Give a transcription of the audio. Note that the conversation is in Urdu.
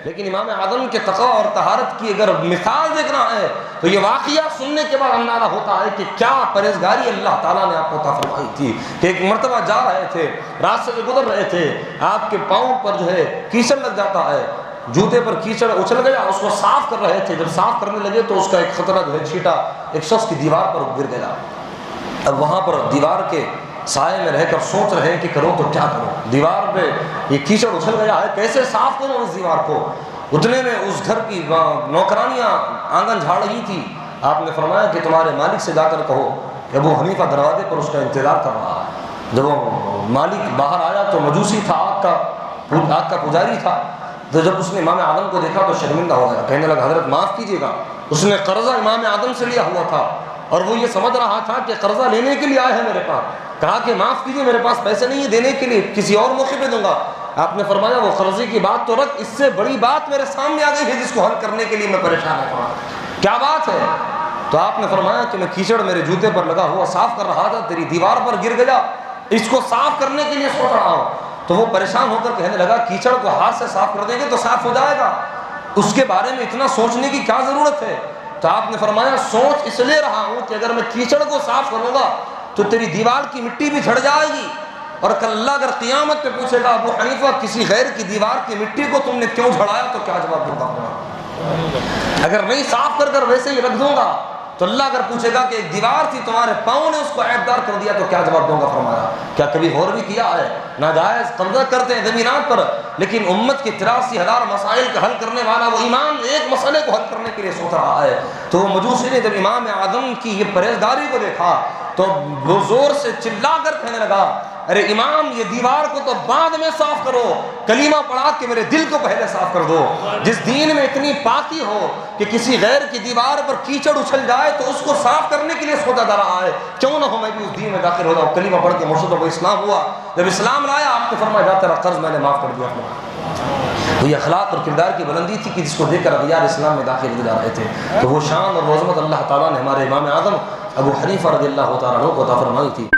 لیکن امام اعظم کے تقویٰ اور طہارت کی اگر مثال دیکھنا ہے تو یہ واقعہ سننے کے بعد اندازہ ہوتا ہے کہ کیا پرہیزگاری اللہ تعالیٰ نے آپ کو عطا فرمائی تھی کہ ایک مرتبہ جا رہے تھے، راستے سے گزر رہے تھے، آپ کے پاؤں پر جو ہے کیچڑ لگ جاتا ہے، جوتے پر کیچڑ اچھل گیا، اس کو صاف کر رہے تھے، جب صاف کرنے لگے تو اس کا ایک خطرہ جو ہے چھیٹا ایک شخص کی دیوار پر گر گیا۔ اب وہاں پر دیوار کے سائے میں رہ کر سوچ رہے ہیں کہ کروں تو کیا کروں، دیوار پہ یہ کیچڑ اچھل گیا ہے، کیسے صاف کروں اس دیوار کو۔ اتنے میں اس گھر کی نوکرانیاں آنگن جھاڑ رہی تھی، آپ نے فرمایا کہ تمہارے مالک سے جا کر کہو کہ ابو حنیفہ دروازے پر اس کا انتظار کر رہا ہے۔ جب وہ مالک باہر آیا تو مجوسی تھا، آگ کا پجاری تھا، تو جب اس نے امام اعظم کو دیکھا تو شرمندہ ہو گیا، کہنے لگا حضرت معاف کیجیے گا، اس نے قرضہ امام اعظم سے لیا ہوا تھا اور وہ یہ سمجھ رہا تھا کہ قرضہ لینے کے لیے آئے ہیں میرے پاس، کہا کہ معاف کیجیے میرے پاس پیسے نہیں ہے دینے کے لیے، کسی اور موقع پہ دوں گا۔ آپ نے فرمایا وہ قرضے کی بات تو رکھ، اس سے بڑی بات میرے سامنے آ گئی ہے جس کو حل کرنے کے لیے میں پریشان ہوں، کیا بات ہے؟ تو آپ نے فرمایا کہ میں کیچڑ میرے جوتے پر لگا ہوا صاف کر رہا تھا، تیری دیوار پر گر گیا، اس کو صاف کرنے کے لیے سوچ رہا ہوں۔ تو وہ پریشان ہو کر کہنے لگا کیچڑ کو ہاتھ سے صاف کر دیں گے تو صاف ہو جائے گا، اس کے بارے میں اتنا سوچنے کی کیا ضرورت ہے؟ تو آپ نے فرمایا سوچ اس لیے رہا ہوں کہ اگر میں کیچڑ کو صاف کروں گا تو تیری دیوار کی مٹی بھی جھڑ جائے گی، اور کل اللہ اگر قیامت پہ پوچھے گا ابو حنیفہ کسی غیر کی دیوار کی مٹی کو تم نے کیوں جھڑایا تو کیا جواب دوں گا؟ اگر نہیں صاف کر کر ویسے ہی رکھ دوں گا تو اللہ اگر پوچھے گا کہ ایک دیوار تھی تمہارے پاؤں نے اس کو عیبدار کر دیا تو کیا جواب دوں گا؟ فرمایا کیا کبھی غور بھی کیا ہے؟ ناجائز قبضہ کرتے ہیں زمینات پر، لیکن امت کے 83,000 مسائل کا حل کرنے والا وہ امام ایک مسئلے کو حل کرنے کے لیے سوچ رہا ہے۔ تو وہ مجوسی نے جب امام اعظم کی یہ پرہیزگاری کو دیکھا تو وہ زور سے چلا کر کہنے لگا ارے امام یہ دیوار کو تو بعد میں صاف کرو، کلمہ پڑھا کے میرے دل کو پہلے صاف کر دو۔ جس دین میں اتنی پاکی ہو کہ کسی غیر کی دیوار پر کیچڑ اچھل جائے تو اس کو صاف کرنے کے لیے سوچا جا رہا ہے، کیوں نہ ہو میں بھی اس دین میں داخل ہو جاؤں۔ کلمہ پڑھ کے مرشد کو اسلام ہوا، جب اسلام لایا آپ نے فرمایا جا تیرا قرض میں نے معاف کر دیا۔ تو یہ اخلاق اور کردار کی بلندی تھی کہ جس کو دیکھ کر اغیار اسلام میں داخل ہو جا رہے تھے۔ تو وہ شان اور عظمت اللہ تعالیٰ نے ہمارے امام اعظم ابو حنیفہ رضی اللہ تعالیٰ عنہ کو عطا فرمائی تھی۔